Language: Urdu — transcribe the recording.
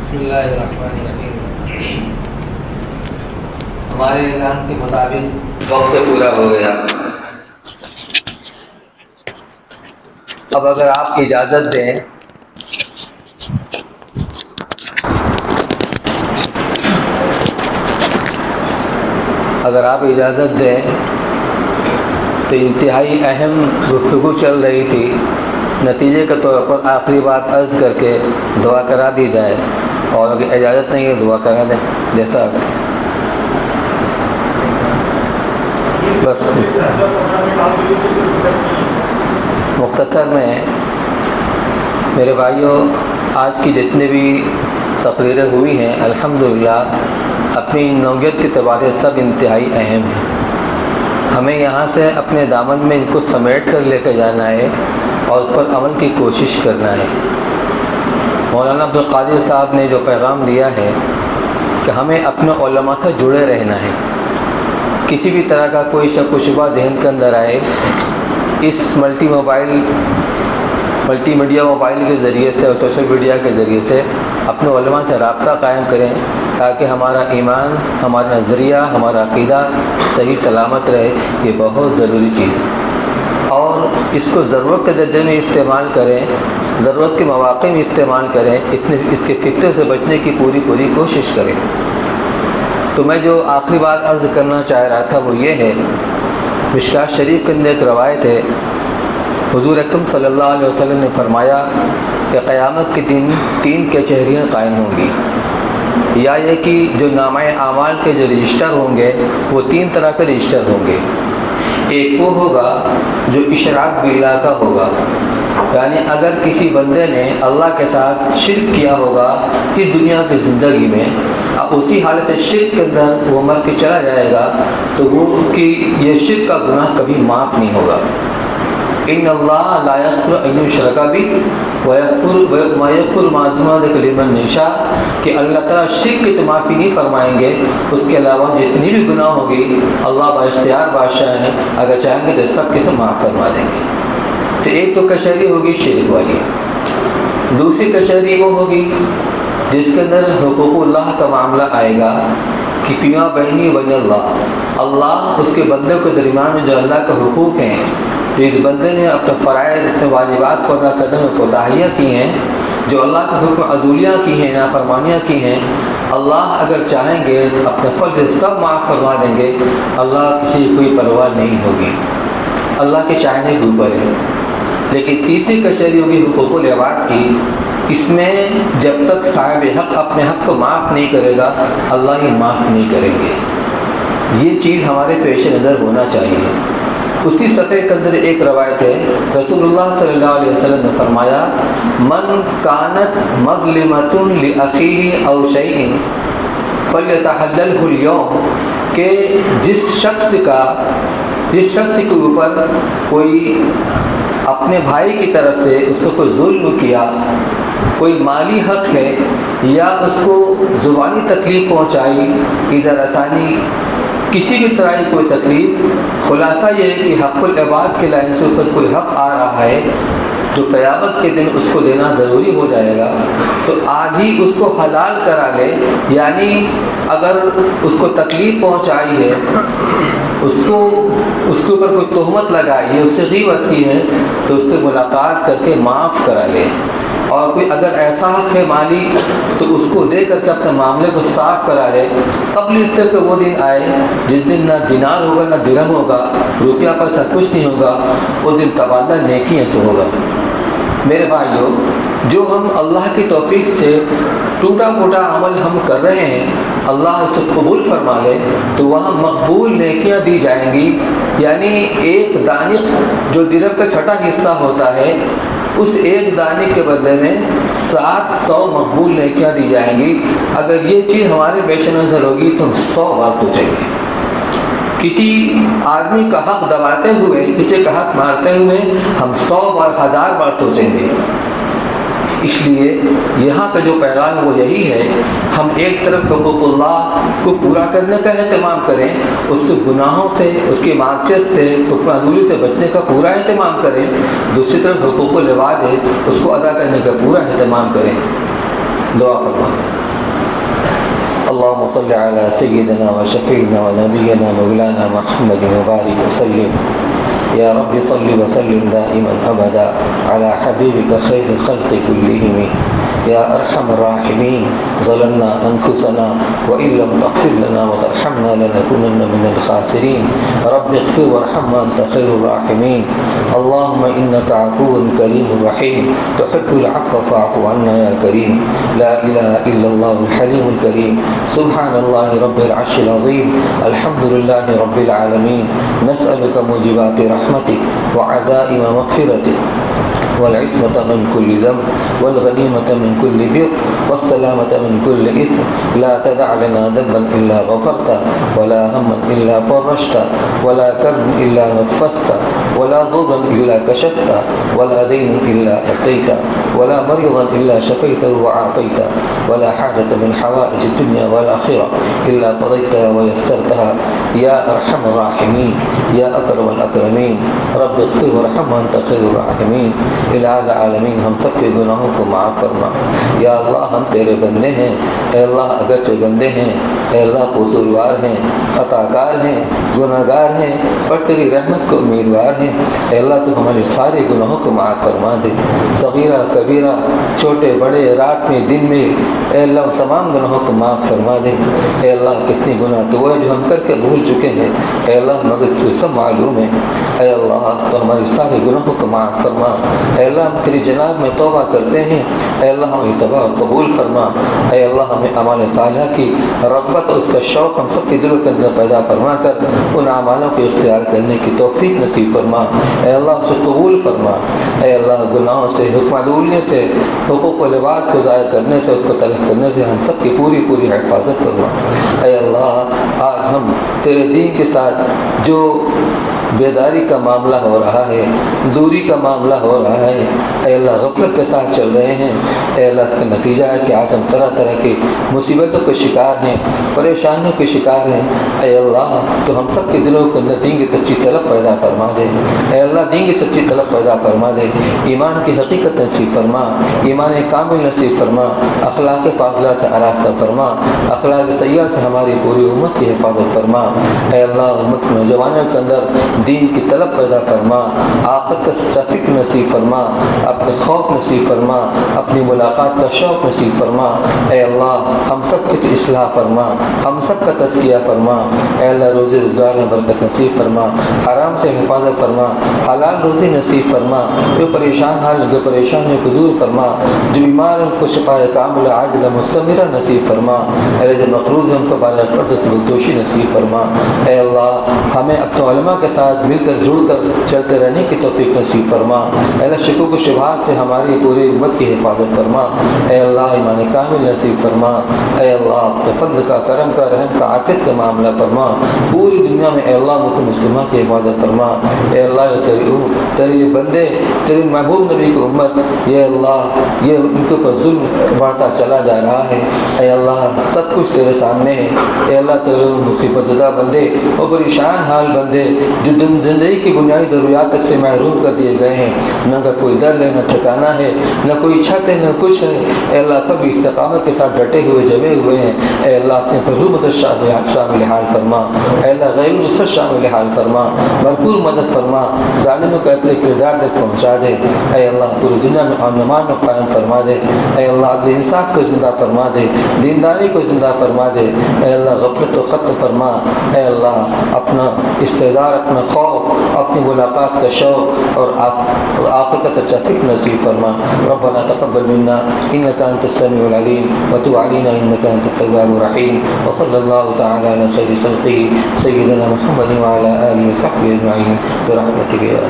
بسم اللہ الرحمن الرحیم۔ ہمارے اعلان کے مطابق وقت پورا ہو گیا۔ اب اگر آپ اجازت دیں تو انتہائی اہم گفتگو چل رہی تھی، نتیجے کے طور پر آخری بات عرض کر کے دعا کرا دی جائے، اور اگر اجازت نہیں ہے دعا کرا دیں جیسا بس مختصر میں۔ میرے بھائیوں، آج کی جتنے بھی تقریریں ہوئی ہیں الحمدللہ اپنی نوعیت کے اعتبار سے سب انتہائی اہم ہیں۔ ہمیں یہاں سے اپنے دامن میں ان کو سمیٹ کر لے کے جانا ہے اور اس پر عمل کی کوشش کرنا ہے۔ مولانا عبدالقادر صاحب نے جو پیغام دیا ہے کہ ہمیں اپنے علماء سے جڑے رہنا ہے، کسی بھی طرح کا کوئی شک و شبہ ذہن کے اندر آئے، اس ملٹی میڈیا موبائل کے ذریعے سے اور سوشل میڈیا کے ذریعے سے اپنے علماء سے رابطہ قائم کریں تاکہ ہمارا ایمان، ہمارا نظریہ، ہمارا عقیدہ صحیح سلامت رہے۔ یہ بہت ضروری چیز ہے، اور اس کو ضرورت کے درجے میں استعمال کریں، ضرورت کے مواقع میں استعمال کریں، اس کے فتنے سے بچنے کی پوری کوشش کریں۔ تو میں جو آخری بات عرض کرنا چاہ رہا تھا وہ یہ ہے، مشکوٰۃ شریف کے اندر ایک روایت ہے، حضور اکرم صلی اللہ علیہ وسلم نے فرمایا کہ قیامت کے دن 3 کچہریاں قائم ہوں گی، یا یہ کہ جو نامہ اعمال کے جو رجسٹر ہوں گے وہ 3 طرح کے رجسٹر ہوں گے۔ ایک وہ ہوگا جو اشراک باللہ کا ہوگا، یعنی اگر کسی بندے نے اللہ کے ساتھ شرک کیا ہوگا اس دنیا کی زندگی میں، اسی حالت شرک کے اندر وہ مر کے چلا جائے گا تو وہ اس کی یہ شرک کا گناہ کبھی معاف نہیں ہوگا۔ ان اللہ لا یغفر ان یشرک بہ ویغفر ما دون ذلک لمن یشاء، کہ اللہ تعالیٰ شرک کی تو معافی نہیں فرمائیں گے، اس کے علاوہ جتنی بھی گناہ ہوگی اللہ با اختیار بادشاہ ہیں، اگر چاہیں گے تو سب کی سب معاف فرما دیں گے۔ تو ایک تو کچہری ہوگی شرک والی۔ دوسری کچہری وہ ہوگی جس کے اندر حقوق اللہ کا معاملہ آئے گا کہ فیما بینی وبین اللہ اس کے بندے کے درمیان میں جو اللہ کے حقوق ہیں، جو اس بندے نے اپنے فرائض، اپنے واجبات کو ادا کرنے میں کوتاہیاں کی ہیں، جو اللہ کے حکم عدولیاں کی ہیں، نافرمانیاں کی ہیں، اللہ اگر چاہیں گے اپنے فضل سے سب معاف فرما دیں گے، اللہ کسی کی کوئی پرواہ نہیں ہوگی، اللہ کے چاہنے کے اوپر ہے۔ لیکن تیسری کچہری ہوگی حقوق العباد کی، اس میں جب تک صاحب حق اپنے حق کو معاف نہیں کرے گا اللہ ہی معاف نہیں کریں گے۔ یہ چیز ہمارے پیش نظر ہونا چاہیے۔ اسی صفحے کے اندر ایک روایت ہے، رسول اللہ صلی اللہ علیہ وسلم نے فرمایا من کانت مظلمۃ لاخیہ او شیء فلیتحللہ اليوم، کہ جس شخص کے اوپر کوئی اپنے بھائی کی طرف سے اس کو کوئی ظلم کیا، کوئی مالی حق ہے یا اس کو زبانی تکلیف پہنچائی، ایذا رسانی، کسی بھی طرح کی کوئی تکلیف، خلاصہ یہ ہے کہ حق العباد کے لائن سے اوپر کوئی حق آ رہا ہے جو قیامت کے دن اس کو دینا ضروری ہو جائے گا، تو آج ہی اس کو حلال کرا لے، یعنی اگر اس کو تکلیف پہنچائی ہے، اس کے اوپر کوئی تہمت لگائی ہے، اس سے غیبت کی ہے، تو اس سے ملاقات کر کے معاف کرا لے، اور کوئی اگر ایسا حق ہے مالی تو اس کو دے کر کے اپنے معاملے کو صاف کرا لے، قبل اس سے کہ وہ دن آئے جس دن نہ دینار ہوگا نہ درہم ہوگا، روپیہ پیسہ کچھ نہیں ہوگا، وہ دن تبادلہ نیکیوں سے ہوگا۔ میرے بھائیوں، جو ہم اللہ کی توفیق سے ٹوٹا پھوٹا عمل ہم کر رہے ہیں اللہ اسے قبول فرما لے تو وہاں مقبول نیکیاں دی جائیں گی، یعنی ایک دانق جو درہم کا چھٹا حصہ ہوتا ہے، اس ایک دانے کے بدلے میں 700 مقبول نیکیاں دی جائیں گی۔ اگر یہ چیز ہمارے پیش نظر ہوگی تو ہم 100 بار سوچیں گے۔ کسی آدمی کا حق دباتے ہوئے، کسی کا حق مارتے ہوئے ہم 100 بار 1000 بار سوچیں گے۔ اس لیے یہاں کا جو پیغام وہ یہی ہے، ہم ایک طرف حقوق اللہ کو پورا کرنے کا اہتمام کریں، اس سے گناہوں سے، اس کی معصیت سے، حکم عدولی سے بچنے کا پورا اہتمام کریں، دوسری طرف حقوق العباد ہے اس کو ادا کرنے کا پورا اہتمام کریں۔ دعا فرما۔ اللهم صل على سيدنا وشفيعنا ونبينا مولانا محمد وبارك وسلم۔ يا رب صل وسلم دائما أبدا على حبيبك خير الخلق كلهم۔ يا أرحم الراحمين، ظلمنا أنفسنا وإن لم تغفر لنا وترحمنا لنكونن من الخاسرين۔ رب اغفر وارحم وأنت خير الراحمين۔ اللهم إنك عفو كريم رحيم تحب العفو فاعف عنا يا كريم۔ لا إله إلا الله الحليم الكريم، سبحان الله رب العرش العظيم، الحمد لله رب العالمين۔ نسألك موجبات رحمتك وعزائم مغفرتك والعصمة من كل ذنب والغنيمة من كل بر والسلامة من كل إثم۔ لا تدع لنا ذنبا إلا غفرته، ولا هما إلا فرجته، ولا كرب إلا نفسته، ولا ضرا إلا كشفته، ولا دين إلا أتيته، ولا مريضا إلا شفيته وعافيته، ولا حاجة من حوائج الدنيا والآخرة إلا قضيتها ويسرتها يا أرحم الراحمين يا أكرم الأكرمين۔ رب اغفر وارحم وأنت خير الراحمين۔ الہ العالمین ہم سب کے گناہوں کو معاف فرما۔ یا اللہ ہم تیرے بندے ہیں، اے اللہ اگرچہ گندے ہیں، اے اللہ قصوروار ہیں، خطا کار ہیں، گناہ گار ہیں، پر تیری رحمت کو امیدوار ہیں۔ اے اللہ تو ہمارے سارے گناہوں کو معاف فرما دے، صغیرہ کبیرہ، چھوٹے بڑے، رات میں دن میں، اے اللہ تمام گناہوں کو معاف فرما دے۔ اے اللہ کتنے گناہ تو ہے جو ہم کر کے بھول چکے ہیں، اے اللہ مگر تو سب معلوم ہے۔ اے اللہ تو ہمارے سارے گناہوں کو معاف فرما۔ اے اللہ ہم تیری جناب میں توبہ کرتے ہیں، اے اللہ ہمیں توبہ قبول فرما۔ اے اللہ ہمیں اعمال صالحہ کی رغبت اور اس کا شوق ہم سب کے دلوں کے اندر پیدا فرما کر ان اعمالوں کو اختیار کرنے کی توفیق نصیب فرما۔ اے اللہ اسے قبول فرما۔ اے اللہ گناہوں سے، حکم عدولیوں سے، حقوق و لباد کو ضائع کرنے سے، اس کو تلف کرنے سے ہم سب کی پوری پوری حفاظت فرما۔ اے اللہ آج ہم تیرے دین کے ساتھ جو بیزاری کا معاملہ ہو رہا ہے، دوری کا معاملہ ہو رہا ہے، اے اللہ غفلت کے ساتھ چل رہے ہیں، اے اللہ کا نتیجہ ہے کہ آج ہم طرح طرح کی مصیبتوں کے شکار ہیں، پریشانیوں کے شکار ہیں۔ اے اللہ تو ہم سب کے دلوں کے اندر دین کی سچی طلب پیدا فرما دے۔ اے اللہ دین کی سچی طلب پیدا فرما دے، ایمان کی حقیقت نصیب فرما، ایمان کامل نصیب فرما، اخلاق فاضلہ سے آراستہ فرما، اخلاق سیاح سے ہماری پوری امت کی حفاظت فرما۔ اے اللہ امت نوجوانوں کے اندر دین کی طلب پیدا فرما، آخرت کا سچا فکر نصیب فرما، اپنے خوف نصیب فرما، اپنی ملاقات کا شوق نصیب فرما۔ اے اللہ ہم سب کی اصلاح فرما، ہم سب کا تزکیہ فرما۔ اے اللہ روزی روزگار میں برکت نصیب فرما، حرام سے حفاظت فرما، حلال روزی نصیب فرما، جو پریشان حال جو پریشانیوں کو دور فرما، جو بیمار ان کو شفا کاملہ عاجلہ مستمرہ نصیب فرما۔ اے اللہ جو مقروض ہے ان کو بالغ قرض سے بخشش نصیب فرما۔ اے اللہ ہمیں اپنے علماء کے ساتھ مل کر جڑ کر چلتے رہنے کی توفیق نصیب فرما۔ اے اللہ شکوک و شبہات سے ہماری پوری امت کی حفاظت فرما۔ اے اللہ ایمان کامل نصیب فرما۔ اے اللہ اپنے فضل کا، کرم کا، رحم کا، عافیت کا معاملہ فرما۔ پوری دنیا میں اے اللہ امت مسلمہ کی حفاظت فرما۔ اے اللہ تیرے بندے، تیرے محبوب نبی کی امت، یہ اللہ یہ ان کے اوپر ظلم بڑھتا چلا جا رہا ہے۔ اے اللہ سب کچھ تیرے سامنے ہے۔ اے اللہ تیرے مصیبت زدہ بندے اور پریشان حال بندے جو زندگی کی بنیادی ضروریات تک سے محروم کر دیے گئے ہیں، نہ کا کوئی در ہے، نہ ٹھکانہ ہے، نہ کوئی چھت ہے، نہ کچھ ہے۔ اے اللہ پر بھی استقامت کے ساتھ ڈٹے ہوئے جمے ہوئے ہیں۔ اے اللہ اپنے پہلو مدد شامل حال فرما۔ اے اللہ غیر نصرت شامل حال فرما، بھرپور مدد فرما، ظالموں کا اپنے کردار تک پہنچا دے۔ اے اللہ پوری دنیا میں امن و امان کو قائم فرما دے۔ اے اللہ عدل انصاف کو زندہ فرما دے، دینداری کو زندہ فرما دے۔ اے اللہ غفلت کو ختم فرما۔ اے اللہ اپنا استعدار، اپنا خوف، اپنی ملاقات کا شوق اور آخرت کا اچھا فکر نصیب فرما۔ ربنا تقبل منا انك انت السميع العليم وتب علينا انك انت التواب الرحيم، وصلى الله تعالى على خير خلقه سيدنا محمد وعلى اله وصحبه اجمعين برحمتك يا